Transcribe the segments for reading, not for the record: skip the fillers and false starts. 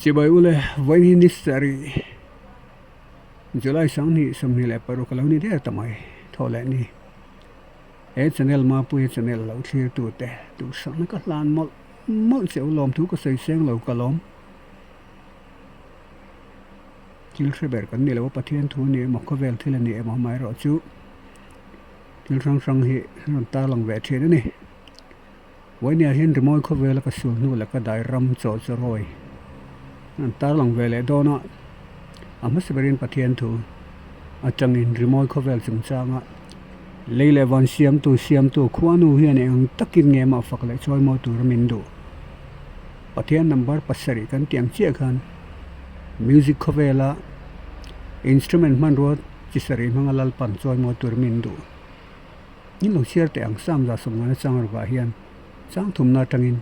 chỉ bởi ule với ni sari July sang ni sam ni le paru kalau ni dia tamai thole ni channel ma pu channel lo clear tu te tu sang ka lan mol se lom thu ko sei seng lo ka lom til khber kan ni lo pathian thu ni mo ko vel thila ni ma mai ro chu til sang hi ron ta lang ve the ni với nhà hiền Rimawia Khawvela ka Sulhnu la ka Dairam Chaw roi an tar lang vele do na ama severin pathian thu atangin Rimawia Khawvela chung changa leile van siam tu khuanu hian ang takin nge ma fak le choi mo tur min du pathian number pasari kan tiang che khan music Khawvela instrument man ro chisari mangalal pan choi mo tur min du ni lo share te ang sam za som na changar ba hian sang thum na tangin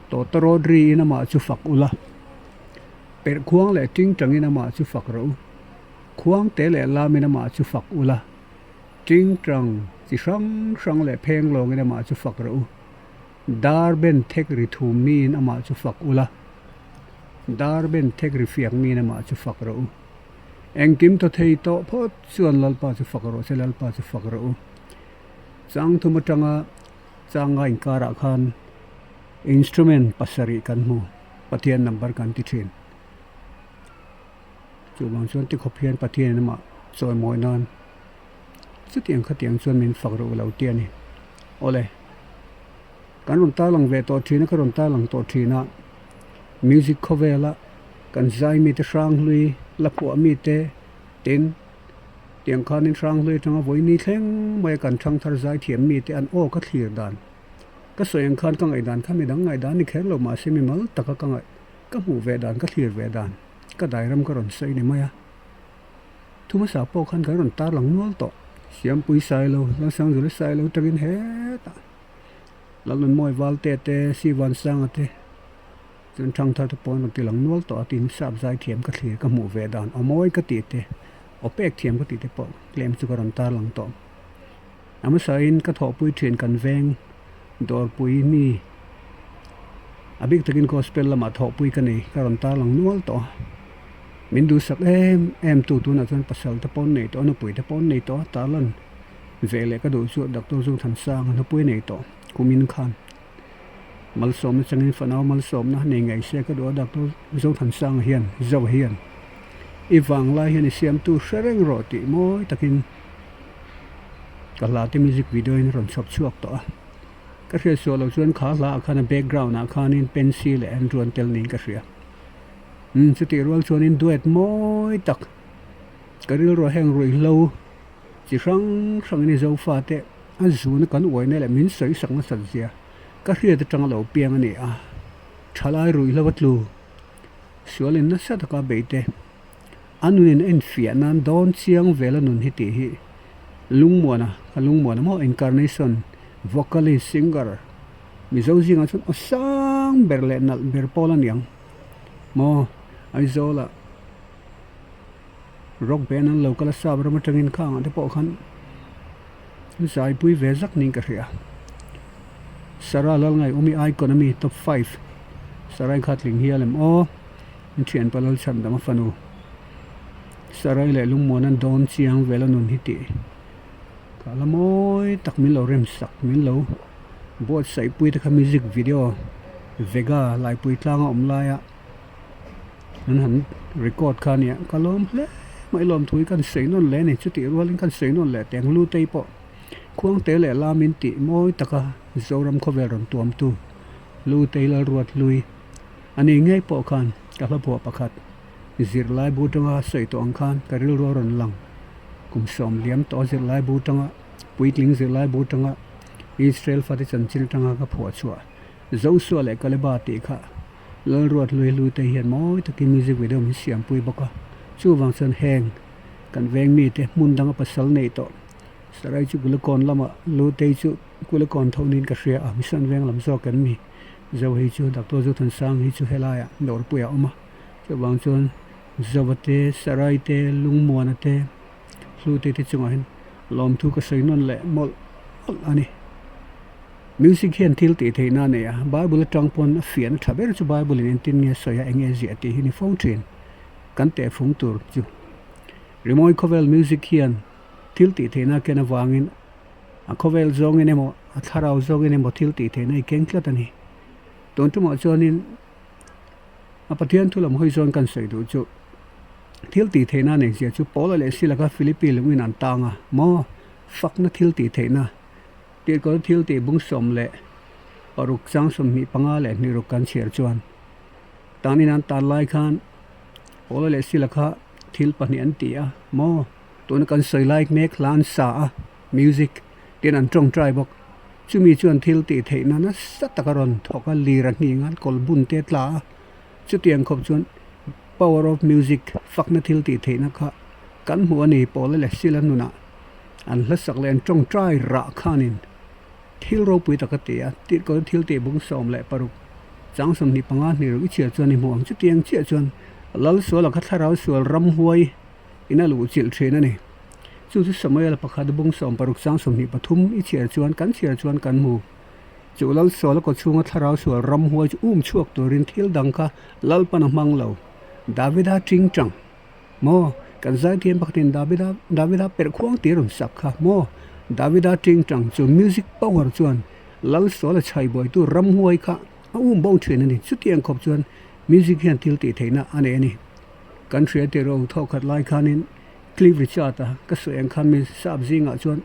to tarodri ina ma chu fak ula per khuang le ting tangin ma chu fak ro khuang te le la mina ma chu fak ula ting trang chi sang le pheng long ina ma chu fak ro dar ben thek ri thu mi na ma chu fak ula dar ben thek ri fiak mi na ma chu fak ro eng kim to thei to phot chuan lal pa chu fak ro se lal pa chu fak ro sang thum tanga changa inkara khan instrument pasari kan mu pathian number kan ti thin chu bang chuan ti khopian pathian ma choi moi nan chu tiang kha tiang chuan min fak ro lo tia ni ole kan ron ta lang ve to thina ka ron ta lang to thina music Khawvela kan zai mi te sang lui la pu mi te tin tiang khan in sang lui tanga voi ni thleng mai kan thang thar zai thiam mi te an o ka thlir dan ka soyang khan ka ngai dan kha mi dang ngai dan ni kher lo ma se mi mal taka ka ngai ka mu ve dan ka thlir ve dan ka Dairam ka ron sei ni maya thuma sa po khan ka ron tar lang nual to siam pui sai lo lang sang zu le sai lo tagin he ta lalun moi wal te si wan sang ate chun thang thar te pon ti lang nual to tin sap zai thiam ka thlir ka mu ve dan amoi ka ti te opek thiam ka ti te po klem chu ka ron tar lang to ama sain ka tho pui thin kan veng dor pui ni abik takin gospel lama tho pui ka nei ka ron tar lang nual to min du sak em tu na chon pasal ta pon nei to na pui ta pon nei to talan vele ka du chu doctor zu than sang na pui nei to kumin khan mal som changin fanau mal som na nei ngai se ka du doctor zu than sang hian zo hian iwang lai hian siam tu sereng roti moi takin kala te music video in ron chop chuak to ka hre so lo chuan kha la khana background na khanin pencil and ron tel ning ka hria chu ti rol chuan in duet moi tak karil ro heng roi lo chi sang ni zo fa te a zu na kan oi ne le min sei sak na san zia ka hria te tang lo piang ani a thalai rui lawat lu sualin na sa ta ka beite anunin en fia nan don chiang vela nun hi ti hi lungmona mo incarnation vocalist singer mi zo jinga chun sang berle nal ber polan yang mo ai zola rock band an local sabra ma tangin khang ate po khan zai pui ve zak ning ka hria sara lal ngai umi economy top 5 sarai khatling hialem o thian palal chan dama fanu sarai le lungmon an don chiang vela nun hi ti kala moi tak min lo rem sak min lo bot sai pui ta music video vega lai pui tlang om la ya nan han record khan ya kalom le mai lom thui kan sei non le ni chuti rolling kan sei non le teng lu tei po khuang te le la min ti moi taka zoram Khawvela ron tuam tu lu tei la ruat lui ani ngai po khan ka la po pakhat zir lai bu tanga sei to ang khan karil ro ron lang kum som liam to zir lai bu tanga puitling zir lai bu tanga Israel fa te chanchil tanga ka phua chua zo so le kaleba ti kha lal ruat lui lu te hian moi to ki music video mi siam pui boka chu wang san heng kan veng mi te mun danga pasal nei to sarai chu gulakon lama lu te chu gulakon thonin ka hria a mi san veng lam zo kan mi zo hi chu doctor zu than sang hi chu helaya dor puya oma chu wang chon zawate sarai te lungmona te lu te chunga hin lom thu ka sei non le mol ani music hian thil ti theina ne bible tangpon fian thaber chu bible in tin nge soya enge zia ti hini phone train kan te phung tur chu rimoi khawvel music hian thil ti theina kena wangin a khawvel zong ene mo a tharau zong ene mo thil ti theina keng tlatani ton tu mo chonin a pathian thulam hoi zon kan sei du chu thil ti theina ne zia chu pola le silaka philippi lungin an tanga mo fakna thil ti theina ti ko thil ti bung som le paruk chang som mi panga le ni ro kan cher chuan tanin an tan lai khan pola le silaka thil pani an ti a mo ton kan sei like make lan sa music tin an trong try bok chumi chuan thil ti theina na satakaron thoka lira ni ngan kol bun te tla chu tiang khop chuan power of music fakna thil ti theina kha kan mu ani pola le silan nuna an hlasak len trong try ra khanin thil ro pui takatia ti ko thil ti bung som le paruk chang som ni panga ni ro chia chuan ni muang chu tiang chia chuan lal so la khatharau sual ram huai ina lu chil thena ni chu samaya la pakha bung som paruk chang som ni pathum I chia chuan kan mu chu lal so la ko chunga tharau sual ram huai chu chuak turin thil dang kha lal pana mang lo davida ting chang mo kan zai thiam paktin davida per khuang tirun sakha mo davida ting chang chu music power chuan lal so la chai boy tu ram huai kha bo thena ni chu tiang khop chuan music hian thil ti theina ane ani kan thria te ro thokat lai khanin clip richata ka so eng khan mi sab zinga chuan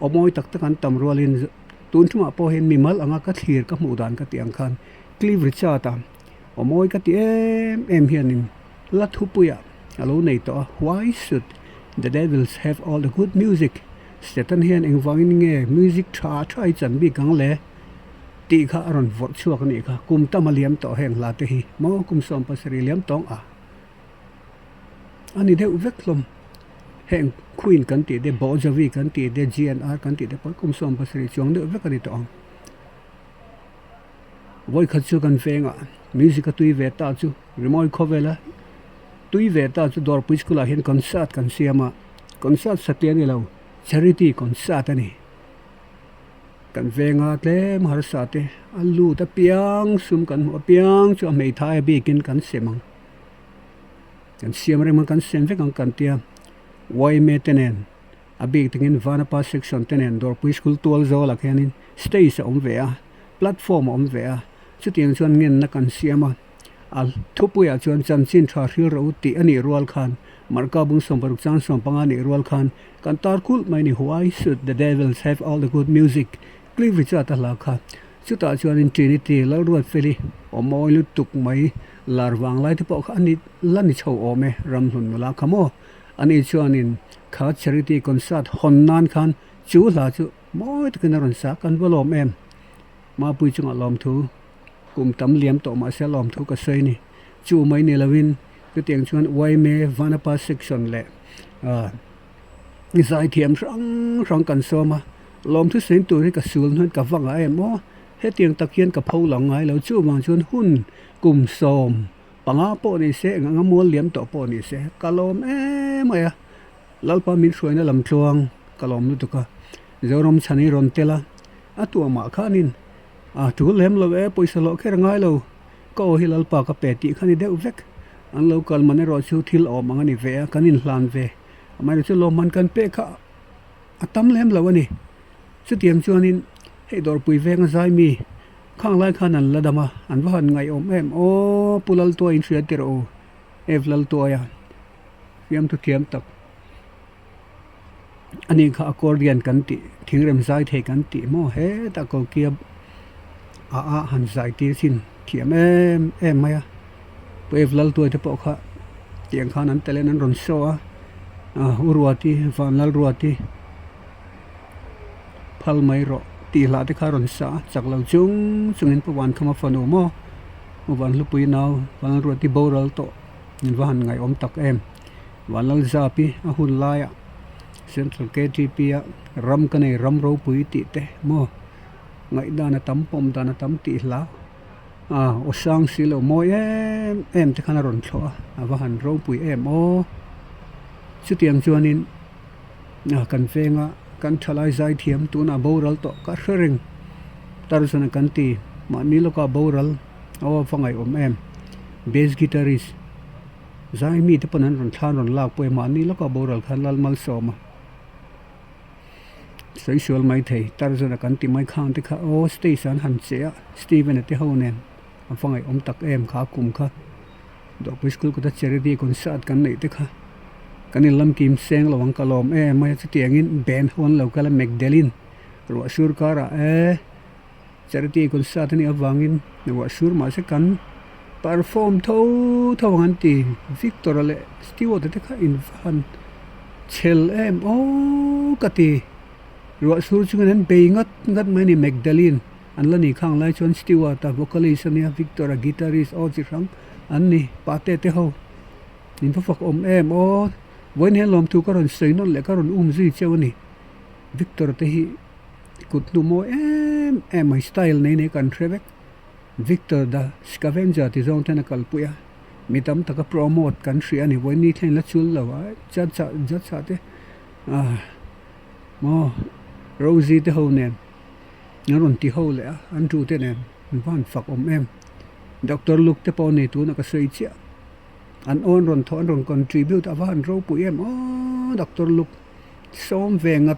omoi tak takan tam rolin tun thuma po hen mi mal anga ka thlir ka mu dan ka tiang khan clip richata omoi ka ti em hianin la thupuya alo nei to why should the devils have all the good music setan hian eng wangin nge music thai chan bi kang le ti kha ron vot chuak ni kha kum tamaliam to heng la te hi mo kum som pasri liam tong ani de uveklom heng queen kan ti de bojavi kan ti de gnr kan ti de kum som pasri chong de uvekani to voi khachu kan venga music a tui ve ta chu rimoi khawvela tui ve ta chu dor puiskula hen concert kan siama concert satyan lo charity concert ani kan venga tle mar sa te alu ta piang sum kan piang chu mei thai bi kin kan semang kan siam re man kan sem ve kan tia wai me tenen abi tingin vana pa section tenen dor pui school tol zo la khanin stage om ve a platform om ve a chu tiang chuan ngen na kan siama al thupuya chuan chan chin tha hril ro ti ani rual khan marka bung som paruk chang som panga ni rual khan kan tar kul mai ni why should the devils have all the good music clip richata la kha chu ta chuan in trinity lal ruat feli omoi lu tuk mai larwang lai te po kha ani lani chho ome ram hun la khamo ani chuan in kha charity concert honnan khan chu la chu moi takin ron sa kan bolom em ma pui chunga lom thu kum tam liam to ma se lom thu ka sei ni chu mai ne lawin ke tiang chuan wai me vanapa section le ni sai thiam rang kan so ma lom thu sen tu ri ka sul hun ka wanga em mo he tiang takian ka phau lang ngai lo chu mang chuan hun kum som panga po ni se nga mol liam to po ni se kalom maya lalpa min shoi na lam tluang kalom lu tuka zorom chani ron tela atu ma khanin tu lem lo poisa lo kher ngai lo ko hi lalpa ka pe ti khani de vek an lo kal mane ro chu thil o mangani ve kanin hlan ve amai chu lo man kan pe kha atam lem lo ani chu tiam chuanin he dor pui ve nga zai mi khang lai khanan ladama an van ngai om em o pulal to in thria ter o evlal to ya fiam tu kiam tak ani kha accordion kan ti thingrem zai the kan ti mo he ta ko kia han zai ti sin thiam em maya evlal to te po kha tiang khan an telen an ron so urwati vanal ruati phal mai ro ti la te kha ron sa chaklau chungin pawan khama fanu mo wan lu pui naw wan ruati boral to in van ngai om tak em wanal zapi a hun laya central KTP ram kanai ram ro pui ti te mo ngai dana tam pom dana tam ti la o sang silo mo em te khana ron thlo van ro pui em o chu tiang chuanin kan venga kan thalai zai thiam tu na boral to ka hring tarzan kanti ma niloka boral aw fangai em bass guitarist zai mi te panan ron thlan ron lak poi ma niloka boral khan lal mal soma sexual mai thei tarzan kanti mai khang te kha o station han che Steven te honen fangai tak em kha kum kha do school ko ta charity concert kan nei te kha kanin lam kim seng lawang kalom mai chutiangin ben hon local magdalene ro sur kara charity concert ni awangin ro sur ma se kan perform tho ti Victor le steward te kha in han chel kati ro sur chungan be ngat mai ni magdalene an la ni khang lai chon steward ta vocalist ania Victor guitarist chi rang an ni pate te ho nin fak when he lom tu karon sei non le karon zi chewni Victor te hi kut nu mo my style nei kan trebek Victor da scavenger ti zong tena kalpuya mitam taka promote kan shri ani when ni thlen la chul lawa chat cha te mo Rosie te ho nen ngaron ti ho le an tu te nen van fak Dr. Luke te pon ni tu na ka sei chia an on ron thon ron contribute avan ro pu Dr. Luke som vengat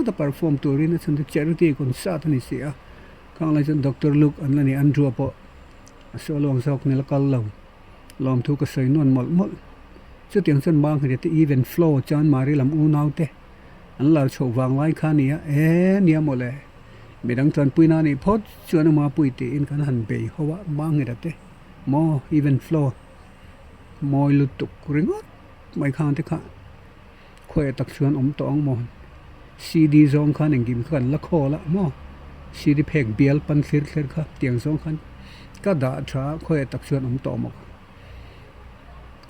ta perform to rin at charity concert ni sia kang lai chen Dr. Luke an lani an dro po so long sok ni la kal lo lom thu ka sei non mol chu tiang chen mang he te event flow chan mari lam u nau te an lar chho wang lai kha ni nia mole midang tran puina ni phot chuan ma pui ti in kan han be howa mang he te mo event flow moi lutuk ringot mai khang te kha khoi tak chuan tong mon CD zong khan engim khan la khola mo CD phek bial pan khir kha tiang zong khan ka da tha khoi tak chuan to mo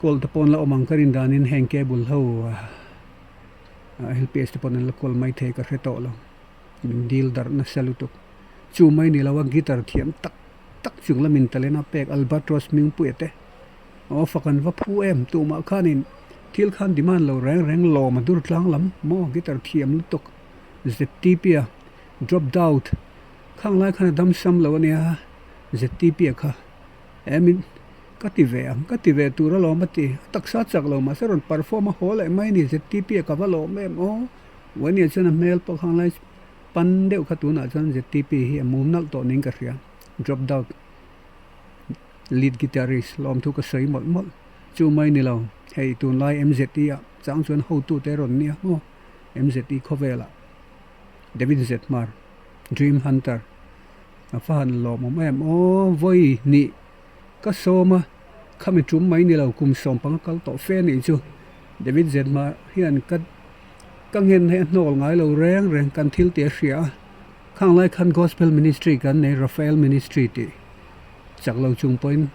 kol ta pon la omang karin danin heng cable ho helps te pon la kol mai the ka re to lo dil dar na salutuk chu mai ni lawa guitar thiam tak chung la min talena pek albatros ming puete fakan va phu tu ma khanin thil khan diman lo reng lo ma dur tlang lam mo guitar thiam lutuk ZTP dropped out khang lai khan dam sam lo ania ZTP kha emin kative tu ra lo mati taksa chak lo ma saron perform hol mai ni ZTP ka va lo wani chana mail po khang lai pan deu kha tu na chan ZTP hi mum nal to ning ka ria dropped out lead guitarist lom thu ka sei mol chu mai ni lo hei tun lai MZT chang chuan ho tu te ron nia mo MZT Khawvela David Zetmar Dream Hunter afan lo mo voi ni ka soma khami tum mai ni lo kum som pang kal to fe ni chu David Zetmar hian ka ngen he nol ngai lo reng kan thil te ria khang lai khan gospel ministry kan nei Raphael ministry ti chak lo chung point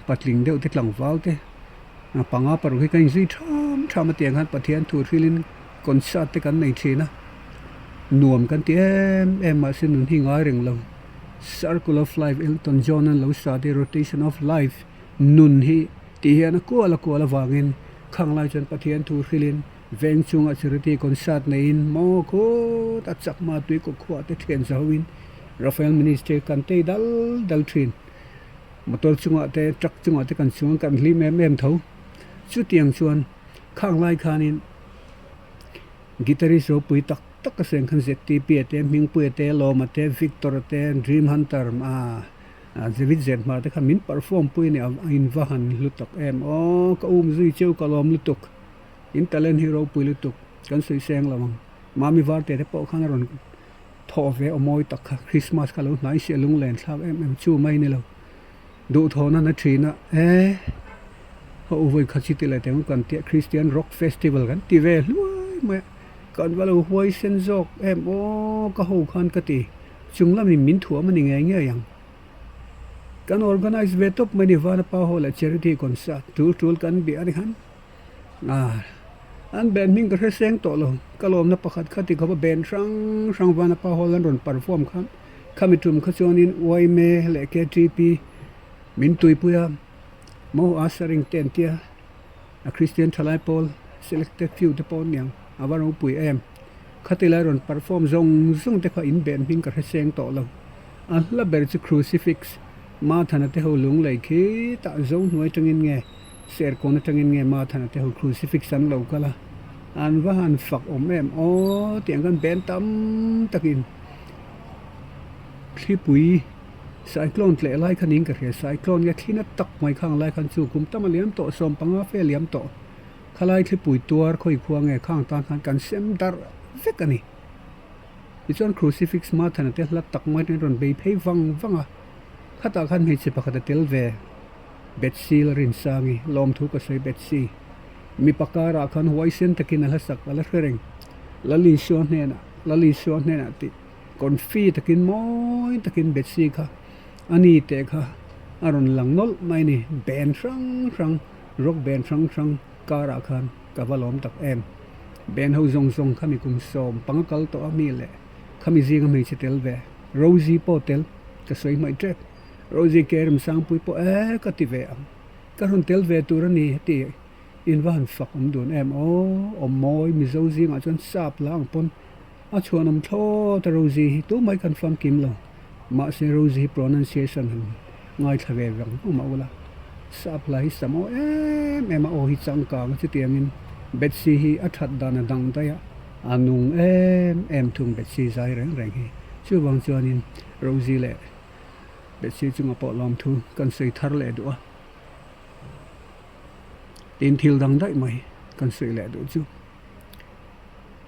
patling deu te tlang wau te panga paru hi kan zi tham tiang han pathian thu thilin concert te kan nei thina nuam kan ti ma sin nun hi ngai reng lo circle of life Elton John an lo sa the rotation of life nun hi ti hian ko la wangin khang lai chan pathian thu thilin veng chunga charity concert nei mo ko ta chak ma tui ko khwa te thlen zawin Raphael ministry kan te dal thin motor chunga te truck chunga te kan chung kan hlim em tho chu tiang chuan khang lai khanin guitarist ro pui tak ka seng khan ZTP te ming pui te lo ma te Victor te Dream Hunter David Zetmar te khan min perform pui ni in vahan lutak ka zui cheu ka lom lutuk in talent hero pui lutuk kan sei seng lawang mami war te po khang ron tho ve omoi tak Christmas ka lo nai se lung len thak chu mai ni lo du thona na thina ho voi khachi te la te kan te Christian rock festival kan ti ve luai ma kan walo hoi sen jok ka ho khan ka ti chunglam ni min thua mani nge yang kan organize ve top mani van pa ho la charity concert tul kan bi ani han an ben ming ka seng to lo kalom na pakhat khati ka ben sang van pa ho lan ron perform khan khamitum khachonin wai me le ke TP min tui puya mo asaring tentia a Christian thalai pol selected few te pon yang awaro pui khati la ron perform zong te kha in ben ming ka seng to lo an la ber chu crucifix ma thana te ho lung lai khi ta zo nuai tangin nge ser kon tangin nge ma thana te ho crucifix an lo kala an va han fak em o tiang kan ben tam takin khi pui cyclone tle lai khaning ka he cyclone ya thina tak mai khang lai khan chu kum tam liam to som panga fe liam to khalai khi pui tuar khoi khuang nge khang tan khan kan sem dar vekani ichon crucifix ma thana te hla tak mai ron be phei wanga khata khan hi chipa khata tel ve betsi rin sangi lom thu ka sei betsi mi pakara khan huai sen takin ala sak ala hereng lali shon ne na ti konfi takin moi takin betsi kha ani te kha aron langnol mai ni ben rang rock ben rang kara khan kavalom tak em ben ho zong khami kum som pangkal to ami le khami zinga mai chitel ve Rosie potel ka soi mai trep Rosie kerem sang pui po ka ti ve am ka ron tel ve turani ti in van fak don em o moi mi zo zinga chon sap lang pon a chuanam tho ta Rosie tu mai confirm kim lo ma se Rosie pronunciation ngai thave vang ma wala sap lai samo em o hi chang ka chi tiangin Betsy hi athat dana dang ta ya anung em thung Betsy zai reng hi chu wang chuanin Rosie le Betsy chunga po lom thu kan sei thar le do tin thil dang dai mai kan sei le do chu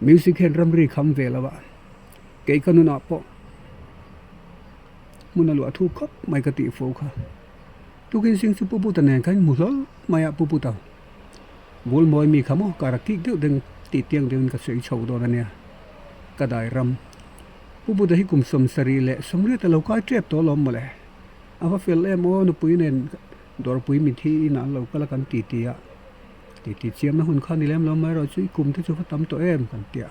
music hen ramri Khawvela wa ke kanuna po munalu athu khop mai ka ti fo kha tu kin sing chu pu ta nen kan mu lol maya pu ta bul moi mi khamo karaki de deng ti tiang deng ka sei chho do na ne ka Dairam pu da hi kum som sari le somre ta lokai trep to lom male ava fel em o no pui nen dor pui mi thi na lo kala kan ti ya ti chiam na hun khan ni lem lo mai ro chui kum te chu tam to em kan tia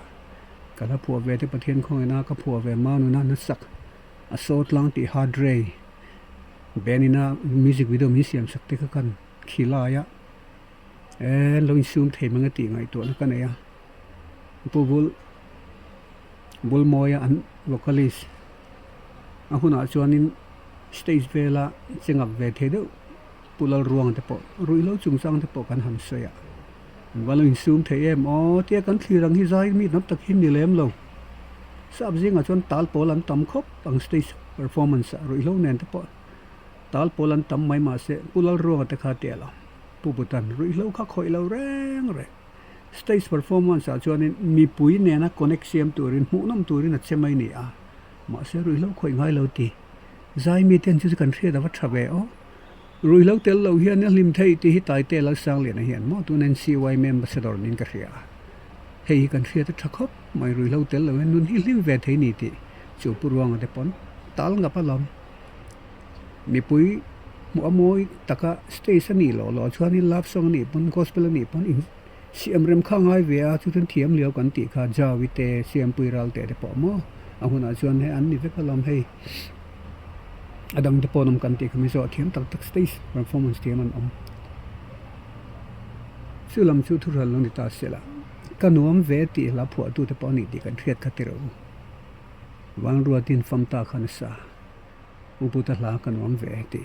kala phua ve te pathian khoi na ka phua ve ma nu na na sak a sot lang ti hard ray benina music video mi siam sak te ka kan khila ya lo zoom thei manga ti ngai to na kan ya pu bul moya an vocalist a huna chuanin stage vela chingap ve the do pulal ruang te po ruilo chungsang te po kan ham soya walo in zoom thei em o tia kan thirang hi zai mi nap tak hin ni lem lo sab jinga chon tal polan tam khop ang stage performance ruilo nen te po tal polan tam mai ma se pulal ruang te kha te la puputan ruilo kha khoi lo reng re stage performance a chuanin mi pui ne na connection turin mu nam turin a chemai ni a ma se ruilo khoi ngai lo ti zai mi ten chu kan thre da wa thawe o ruilo tel lo hian na lim thei ti hi tai te la sang le na hian mo tu nen CY member sedor nin ka ria hei kan thre ta thakop mai ruilo tel lo nun hi lim ve thei ni ti chu purwang de pon tal nga pa lom mi pui mu amoi taka station ni lo chuani love song ni pon gospel ni pon in siam rem khang ai ve a chu ten thiam liao kan ti kha jawi te siam pui ral te de po mo a huna chuan he an ni ve ka lom hei adang te ponam kan ti khami zo thiam tak stage performance thiam an sulam chu thural lo ni ta sela kanuam ve ti la phua tu te poni ti kan thiat khatiro wang ruatin famta khan sa uputa la kanuam ve ti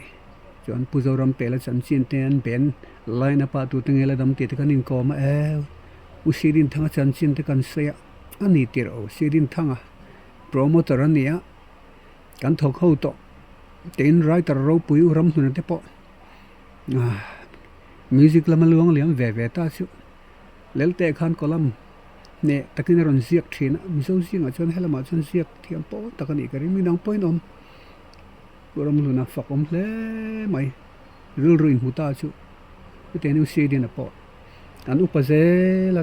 chuan puzoram pela chan chin ten ben line pa tu tengela dam ti te kan in ko ma usirin thanga chan chin te kan saya ani tiro sirin thanga promoter ania kan thok ho to ten writer ro pui ram hnu te po music lama luang liam ve ta chu lelte khan kolam ne takin ron ziak thina miso singa chon helama chon ziak thiam po takani kari mi nang point om ram luna fak om hle mai rul ruin huta chu te nu si din po an upaze la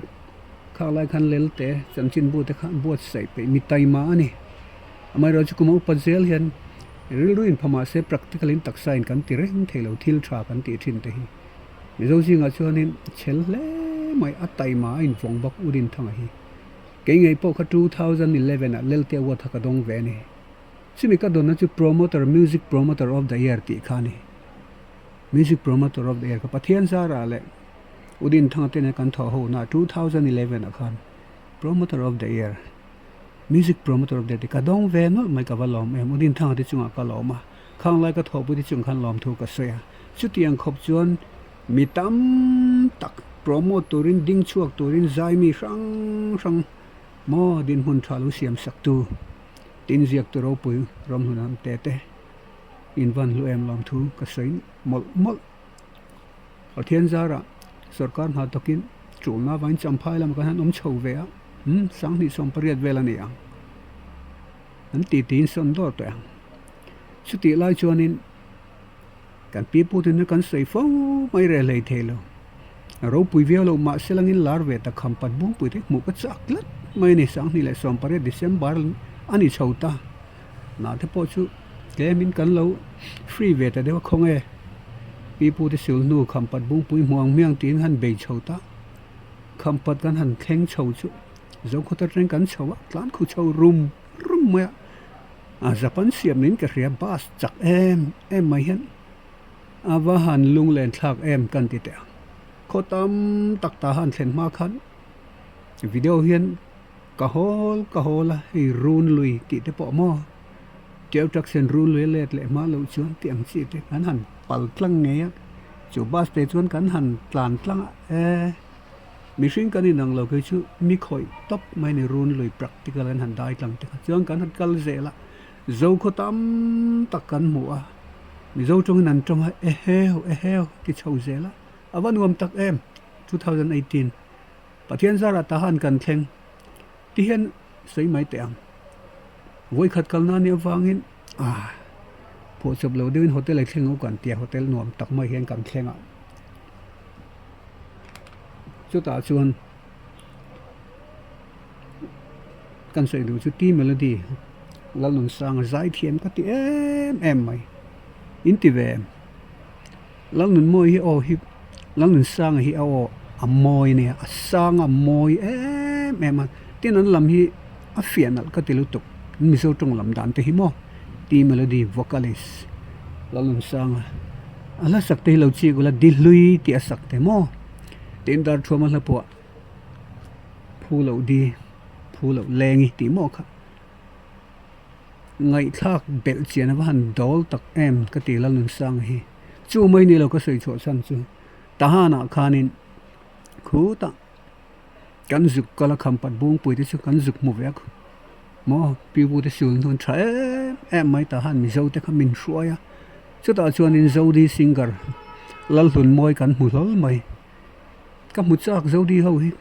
khalai khan lelte chanchin bu te khan buat sai pe mi tai ma ani amai ro chu kuma upazel hian ruin phama se practical in tak sign kan ti reng thelo thil tha kan ti thin te hi mizo jinga chuanin chel le mai atai ma in phong bak udin thanga hi ke ngai po kha 2011 a lelte wa thaka dong ve ni simi ka don na chu promoter music promoter of the year ti khani music promoter of the year ka pathian sara le udin thanga te ne kan tho ho na 2011 a khan promoter of the year music promoter of the ka dong ve no mai ka valom em udin thang ti chunga ka loma khang lai ka thopu ti chung khan lom thu ka soya chu tiang khop chuan mi tam tak promote turin ding chuak turin zai mi sang mo din hun thalu siam sak tu tin ziak tu ro pui rom hunam te te in van lu em lom thu ka sein mol mol thian zara sarkar ha takin chulna vain champhai lam kan om chho ve a sang ni som pariat vela ni ang an ti tin son do to ang chu ti lai chuanin kan pi pu tin kan sei fo mai re lei thelo ro pui velo ma selangin lar ve ta khampat bung pui te mu ka chaklat mai ni sang ni le som pariat december ani chhota na the po chu kemin kan lo free ve ta dewa khong e pi pu te Sulhnu khampat bung pui muang miang tin han be chhota khampat kan han thleng chho chu zo khotar reng kan chhowa tlan khu chho rum ma a japan siam nin ka ria bas chak em mai hian awa han lung len thak em kan ti te khotam tak ta han thlen ma khan video hian ka hola hi run lui ti te po mo teu tak sen run lui let le ma lo chuan tiang chi te kan han pal tlang nge chu bas te chuan kan han tlan tlang mi hring kan in ang lo ke chu mi khoi top mai ni run lui practical an han dai tlang te chuan kan han kal zela zo khotam tak kan mu a mi zo trong nan trong e heo ki chho zela awan wam tak em 2018 pathian zara ta han kan thleng ti hian sei mai te ang voi khat kal na ni wangin pho chop lo dein hotel ai thleng kan tia hotel nuam tak mai hian kan thlenga chu ta chuan kan sei du chu ti melody lalun sang zai thiam ka ti em mai in ti ve lalun moi hi hi lalun sang hi amoi ne sang amoi em tin an lam hi a fianal ka tilu tuk mi so tong lam dan te hi mo ti melody vocalist lalun sang ala sak te lo chi gula di lui ti asak te mo tin dar thoma la po phu lo lengi ti mo kha ngai thak bel chian van dol tak em ka ti lalun sang hi chu mai ni lo ka sei cho san chu ta hana khanin khu ta kan zuk kala khampat bung pui te chu kan zuk mu vek mo pi bu te Sulhnu thai em mai ta han mi zo te khamin hruaya chu ta chuan in zo di singer lalun moi kan mu lol mai ka mu chak zo di ho hi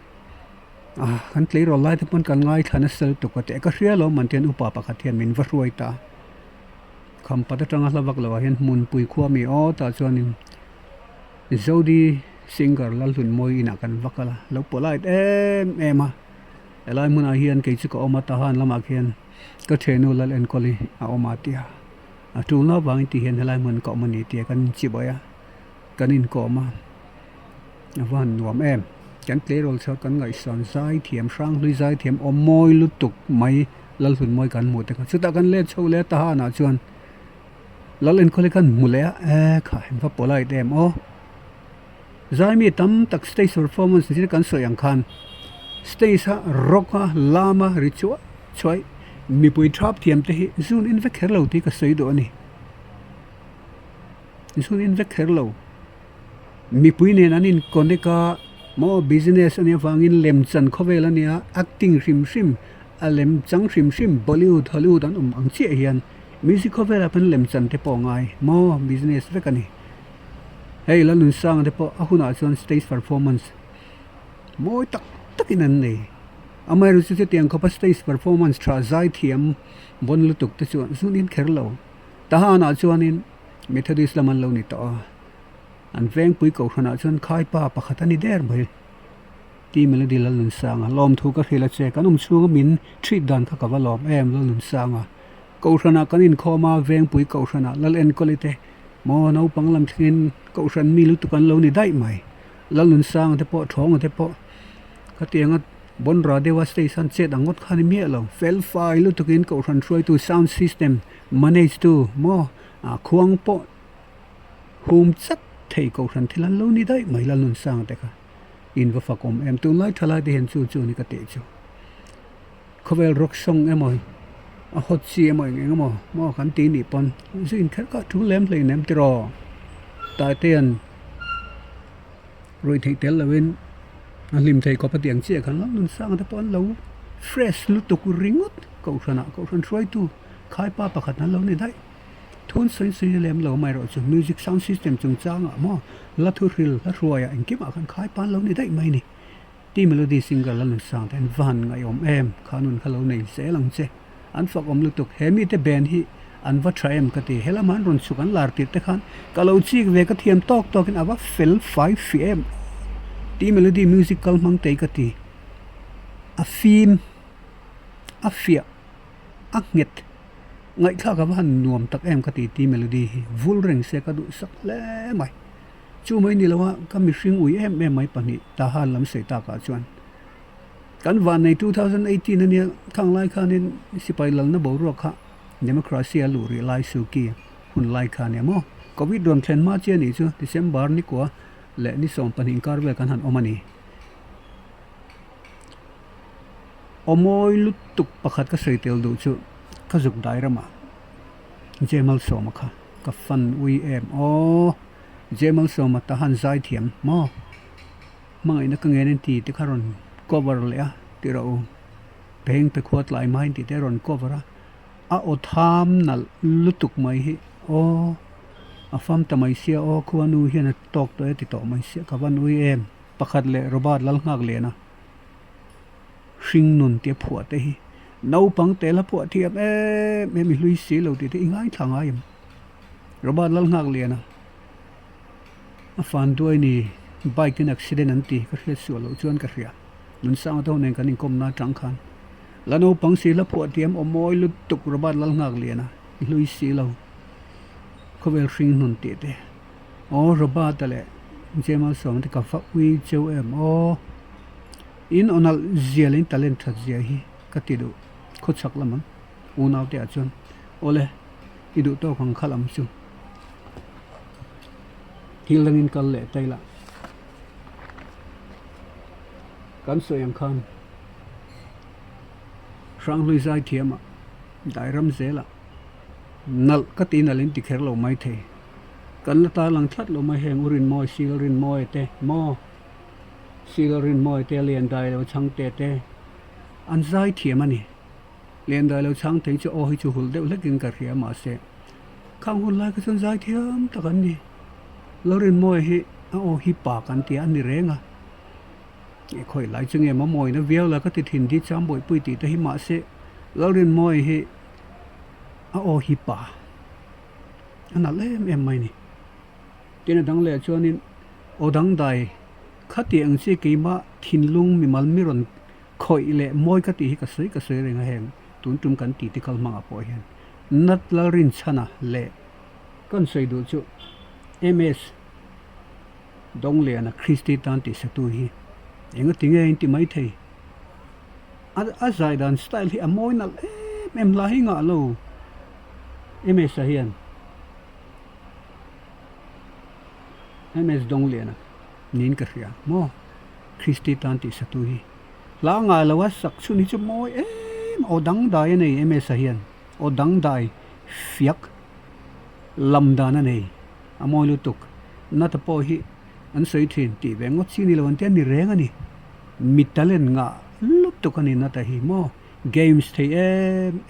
kan tlei ro lai te pon kan ngai thana sel to ka te ka hria lo man tian upa pa khathian min va ruai ta khampat atanga hlawak lo hian mun pui khuwa mi ta chuan in zo di singer lalun moi ina kan vakala lo polai em elai mun a hian ke chu ko oma ta han lama khian ka thenu lal en koli a oma tia a tu na wang ti hian elai mun ko mani tia kan chi boya kanin ko ma van nuam em kan tle rol cha kan ngai san zai thiam sang lui zai thiam omoi lu tuk mai lalun moi kan mu te ka chu ta kan le chho le ta na chuan lal en koli kan mu le kha va polai dem zai mi tam tak stage performance ni kan so yang khan stage rock lama ritual choi mi pui trap thiam te hi zun in ve kher lo ti ka sei do ni zun in ve kher lo mi pui ne nanin koneka mo business ani wangin lem chan Khawvela nia acting rim a lem chang rim Bollywood Hollywood an ang che hian music Khawvela pen lem chan te po ngai mo business ve kani hey lalun sang te po ahuna chuan stage performance moi takin an nei amai ru chu tiang kho stage performance tra zai thiam bon lu tuk te chuan zunin kherlo ta hana chuanin Methodist laman lo ni to an veng pui ko khana chuan khai pa pakhatani der bhai ti melody lalun sang lom thu ka khela che kanum chu min thri dan kha ka walom em lalun sang ko khana kanin khoma veng pui ko khana lal en quality mo no panglam thin ko ran mi lu tukan lo ni dai mai lalun sang te po thong te po ka tianga bon ra dewa station che dangot khani mi lo fel file lu tukin ko ran try to sound system manage to mo khuang po hum chat thei ko ran thilan lo ni dai mai lalun sang te ka in va fakom em tu lai thala de hen chu ni ka te chu Khawvela rock song emoi a hot si emoi ngemo mo kan ti ni pon zin khat ka thu lem hle nem tiro tai ten rồi thei tel lawin a lim thei ko patiang che khan nun sang ta pon lo fresh lu to ku ringot ko thran try tu khai pa pakhat na lo ni dai thun sen si lem lo mai ro chu music sound system chung chang a mo la thu ril la ruaya in kim a khan khai pa lo ni dai mai ni ti melody single la nun sang ten van ngai om em khanun khalo nei se lang che an fak om lu tuk hemi te ben hi an va try em ka ti hela man ron sukan lar ti te khan kalo chi ve ka thiam tok in ava fel 5 pm ti melody musical mang te ka ti a film a fia a nget ngai kha ka van nuam tak em ka ti melody hi vul reng se ka du sak le mai chu mai ni lawa ka mi hring ui em mai pani ta han lam se ta ka chuan kan van nei 2018 ania khang lai khanin sipai lal na bo ro kha democracy a lu ri lai su ki hun lai kha ne mo covid don thlen ma che ni chu december ni ko le ni som panin karwe kan han omani omoi lutuk pakhat ka seitel du chu ka zuk Dairam jemal som kha ka fan ui em o jemal som ta han zai thiam mo mai na ka ngen ti te kharon cover le a ti ro peng pe khot lai mai ti te ron cover a o tham na lutuk mai hi o a fam ta mai sia o khuanu hian tok to ti to mai sia ka van ui em pakhat le robat lal ngak le na hring nun te phua te hi nau pang te la phua thiam me mi lui si lo ti te ingai thanga yam robat lal ngak le na a fan doi ni bike in accident an ti ka hre su lo chuan ka hria nun sang to nen kan in kom na tang khan lano pang si la phua thiam omoi lu tuk robat lal ngak le na lui si lo Khawvela hring nun ti te o robat le jemal som te ka fa ui cheu em o in onal zialin talent that zia hi katidu khochak lamang unaw te achon ole idu to khang khalam chu hilangin kal le taila kan soyam khan rang lui zai thiama Dairam zela nal katin alin ti kher lo mai the kan la ta lang thlat lo mai heng urin moi silrin moi te mo silrin moi te lian dai lo chang te an zai thiam ani lian dai lo chang te chu o hi chu hul deuh lekin ka ria ma se khang hun lai ka san zai thiam takan ni lorin moi hi a o hi pa kan ti an ni renga e khoi lai chung e ma moi na viau la ka ti thin di cham boi pui ti te hi ma se lorin moi hi a o hi pa ana le em mai ni tin dang le chuanin o dang dai khati ang si ki ma thinlung mi mal mi ron khoi le moi ka ti hi ka sei renga heng tun tum kan ti tikal ma po hian nat la rin chana le kan sei du chu ms dong le na christi tan ti sa tu hi enga tinge inti mai thei a zai dan style hi a moi na em la hi nga lo ms a hian ms dong le na nin ka ria mo christi tan ti sa tu hi la nga lawa sak chu ni chu moi o dang dai nei ms a hian o dang dai fiak lam dana nei a moi lu tuk na ta po hi an sei thin ti ve ngot chi ni lon te ni reng ani mitalen nga lu tuk ani na ta hi mo games thei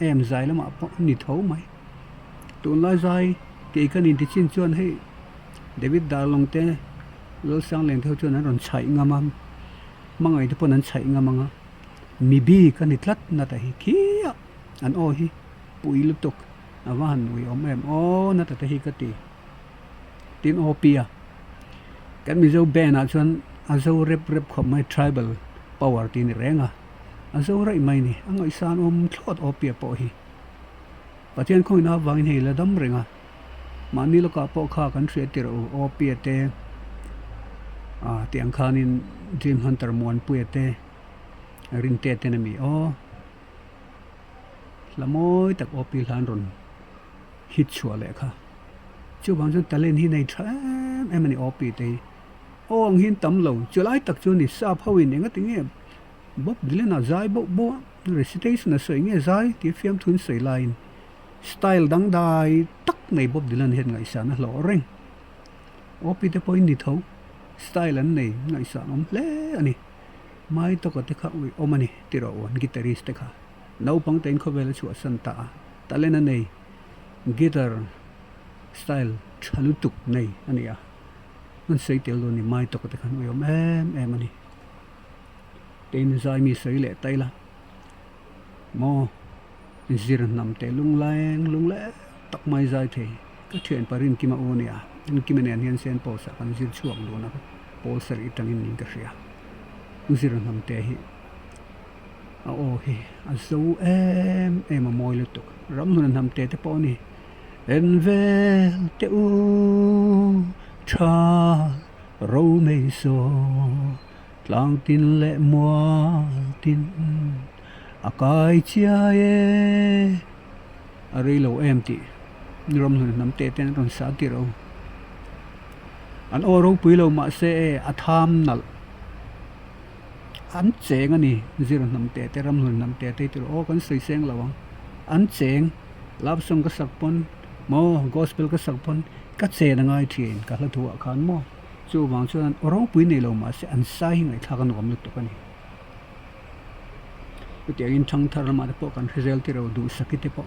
em zai lama ni tho mai tun la zai ke kan in ti chin chuan hei David Darlong te lo sang len thau chuan an ron chai ngama mangai te pon an chai ngamanga mi bi kan ni tlat na ta hi khia an o hi pui lu tuk awan wi om em o na ta hi ka ti tin o pia kan mi zo ben a chuan a zo rep khop mai tribal power tin renga a zo rai mai ni angai san om thlot o pia po hi pathian khoi na wangin hei la dam renga mani lo ka po kha kan thre tir o pia te tiang khanin dream hunter mon pui te rin te te na mi o lamoi tak o pi hlan ron hit chua le kha chu bang chu talent hi nei tham em ani o pi te o ang hin tam lo chu lai tak chu ni sa phawin enga tinge bob dilen a zai bo recitation na soi nge zai ti fiam thun sei line style dang dai tak nei Bob Dylan hen ngai sa na lo reng opi te point ni tho style an nei ngai sa om hle ani mai to ko te kha ui omani tiro on guitarist te kha no pang ten Khawvela chu san ta talena nei guitar style chalutuk nei ania man sei tel lo ni mai to ko te khan ui om em ani ten zai mi sei le taila mo zir nam te lung le tak mai zai the ka thien parin ki ma onia in ki men hian sen po sa kan zir chuak lo na po ser itangin ning ka ria zir nam te hi a o hi a zo em a moi le tuk ram nun nam te te po ni en vel te u cha ro mei so tlang tin le mual tin akai chia e ari lo empty rom hun nam te ten ron sa ti ro an oro pui lo ma se atham nal an cheng ani zir nam te te ram hun nam te te ti ro kan sei seng lawang an cheng love song ka sakpon mo gospel ka sakpon ka che na ngai thin ka hla thu khan mo chu wang chuan oro pui nei lo ma se an sai ngai thakan rom lu to kani te in thang thar ma de po kan result ti ro du sakite po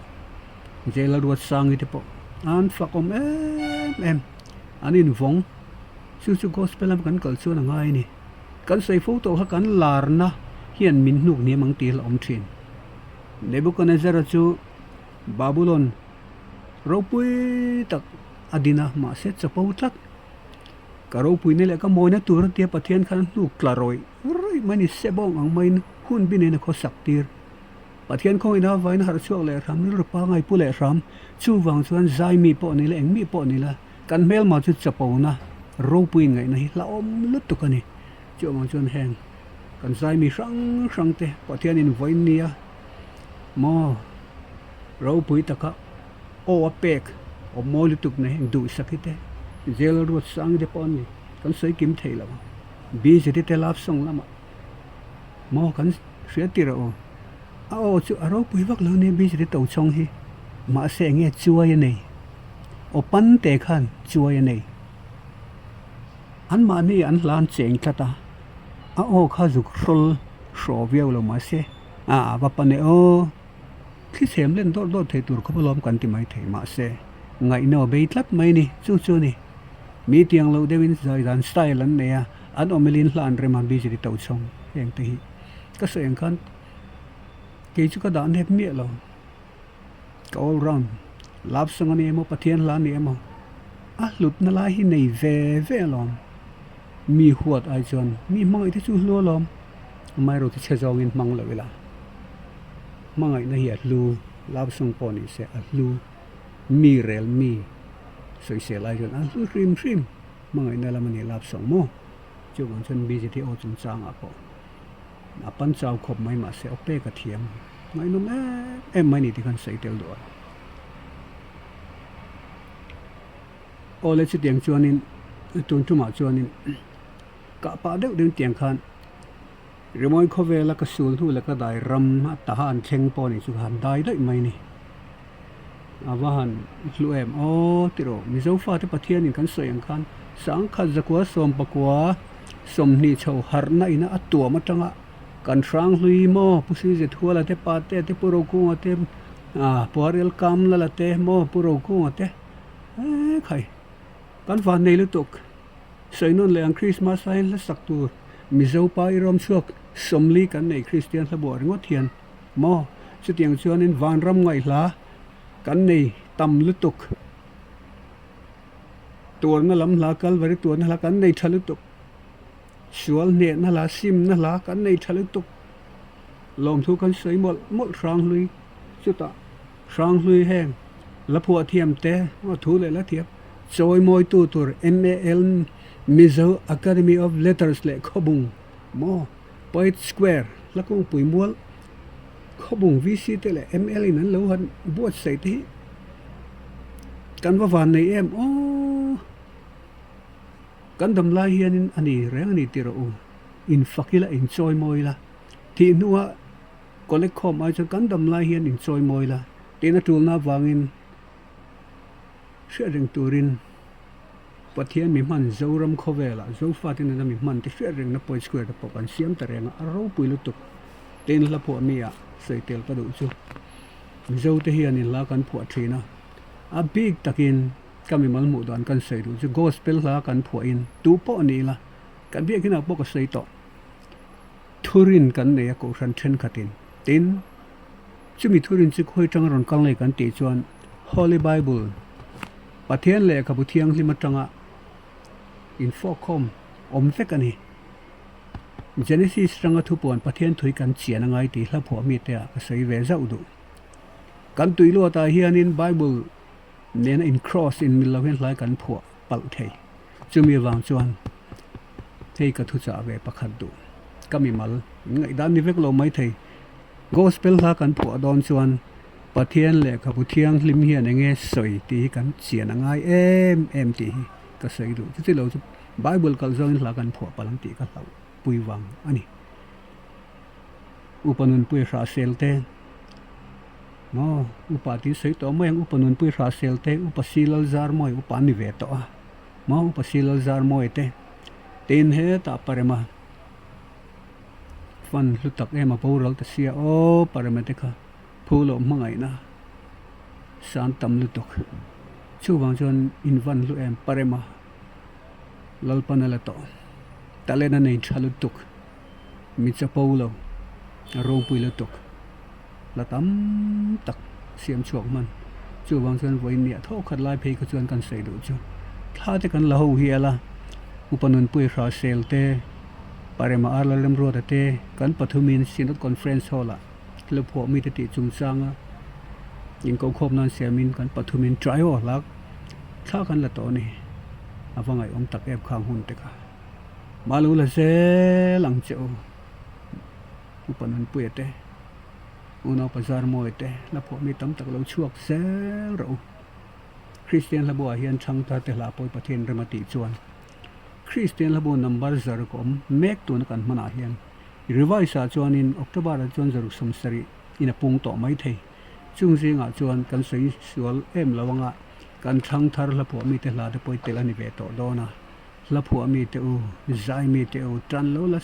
jela ruat sang ite po an fakom em anin vong chu gospel am kan kal chu na ngai ni kan sei photo ha kan lar na hian min nuk ni mang ti la om thin Nebuchadnezzar chu Babylon ropui tak adina ma se chapo tlak karo pui ne le ka moina tur tia pathian khan nu klaroi roi mani sebong ang main hun bin ne kho saktir pathian kho ina vain har chuak le ram ni rupa ngai pu le ram chu wang chuan zai mi po ni le eng mi po ni la kan mel ma chu chapo na ro pui ngai na hi la om lut tu kani chu wang chuan heng kan zai mi sang te pathian in vain nia mo ro pui taka o apek o mo lutuk ne du sakite jel ruat sang de pon ni kan sei kim thei la bi je te lap song lama mo kan sia ti ro ao chu aro pui vak lo ne bi je to chong hi ma se nge chuai nei o pan te khan chuai nei an ma ni an lan cheng thata a o kha zu rol sho viau lo ma se va pa ne o khi sem len do thei tur kho lom kan ti mai thei ma se ngai no be tlat mai ni chu ni mi tiang lo devin zai dan style an ne ya an omelin hlan re man bi ji to chong heng te hi ka se eng khan ke chu ka dan hep mi lo ka all round love song ani mo pathian la ni mo a lut na la hi nei ve lom mi huat ai chon mi mai ti chu lo lom mai ro ti che jong in mang lo vela mangai na hi lu love song poni se a lu mi rel mi soi se lai jon a lu rim mangai na la mani love song mo chu gon chen bi ji ti o chung chang a po na pan chau khop mai ma se ope ka thiam ngai no em mai ni ti kan sei tel do o le chi tiang chuanin tun tu ma chuanin ka pa deuh den tiang khan Rimawia Khawvela ka Sulhnu la ka Dairam ta han theng po ni chu han dai dai mai ni awahan hluem o tiro mizo fa te pathian in kan soyang khan sang kha zakwa som pakwa somni Chaw har na ina atua matanga kan rang hlui mo pusi je thuala te pa te puro ku te porel kam la te mo puro ku te khai kan van nei lutuk soinon le ang Christmas ai la saktur mizo pa irom chuak somli kan nei Christian la bor ngot hian mo chu tiang chuan in van ram ngai hla kan nei tam lutuk tur na lam hla kal vari tur na hla kan nei thalutuk sual ne na la sim na hla kan nei thalutuk lom thu kan sei mol rang lui chu ta rang lui heng la phua thiam te o thu le la thiap choi moi tu tur MAL Mizo Academy of Letters le khobung mo point square la kong pui mual khobung VC te le ML in an lo han buat sei ti kan wa van nei em o kan dam lai hian in ani reng ani ti ro in fakila in choi moi la ti nuwa collect khom ai cho kan dam lai hian in choi moi la tena tul na wangin hre reng turin pathian mi man zoram Khawvela zo fatin na mi man ti hre reng na poi square ta pokan siam ta renga aro pui lutuk ten la pho mi a sei tel pa du chu zo te hian in la kan pho thina a big takin kami mal mu dan kan sei du chu gospel la kan pho in tu po ni la kan bi kina po ka sei to thurin kan ne ko ran then khatin tin chumi thurin chi khoi tang ron kang le kan ti chuan Holy Bible pathian le ka bu thiang hlima tanga in fokom om vek ani Genesis tanga thu pon pathian thui kan chian angai ti hla pho mi te ka sei ve zau du kan tui lo ta hian in Bible nen in cross in milawen lai kan pho pal thei chumi wang chuan thei ka thu cha ve pakhat du kami mal ngai dan ni vek lo mai thei gospel la kan pho don chuan pathian le ka bu thiang hlim hian enge soi ti kan chian angai em ti ka sei du chu lo chu Bible kal zong la kan pho palang ti ka hlau pui wang ani upanun pui ra selte no upati sei to mo yang upanun pui ra selte upasilal zar moi upani ve to a mo upasilal zar moi te tin he ta parema fan lutak ema poral ta sia o parema te kha phulo mangai na san tam lutuk chu wang jon in van lu em parema lalpanala to talena nei chalutuk mi chapolo ro pui lutuk latam tak siam chuak man chu wang jon voi nia tho khat lai phei ka chuan kan sei du chu thla te kan la ho hi ala upanun pui ra selte parema arlalem ro te kan pathumin synod conference hola le pho mi te ti chung changa in ko khop nan siamin kan pathumin try o lak thla kan la to ni awangai om tak ep khang hun te ka malu la se lang cheu upanan puete uno pasar moite la pho mi tam tak lo chuak sel ro Christian la bo hian thang ta te la poi pathian remati chuan Christian la bo number zar kom mek tun kan mana hian Rawi sa chuan in October chuan zaru samsari ina pung to mai thei chung zinga chuan kan sei sual em lawanga kan thang thar la pho mi te la de poi te la ni ve to dona la pho mi te u zai mi te u tran lo la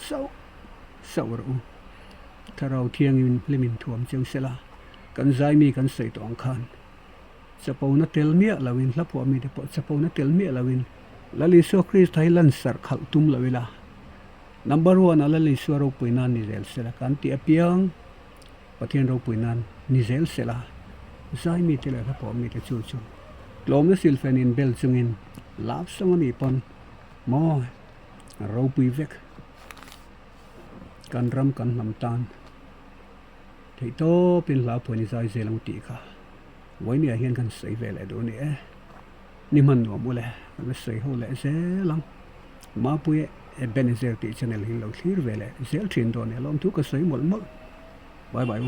sau ro tharau thiang in limin thuam cheu sela kan zai mi kan sei tong khan chapo na tel mia lawin la pho mi te po chapo na tel mia lawin lali so Christ thailand sar khal tum lawila number 1 alali so ro puinan ni rel sela kan ti apiang pathian ro puinan ni zel sela zai mi te la pho mi te chu chu lom na silfen in bel chungin lap song ni pon mo ro pui vek kan ram kan nam tan thei to pin la phoni zai zelang ti kha wai ni hian kan sei ve le do ni ni man no mu le kan sei ho le zelang ma pui e benezer ti channel hin lo thlir ve le zel thin do ne lom tu ka sei mol mol bye bye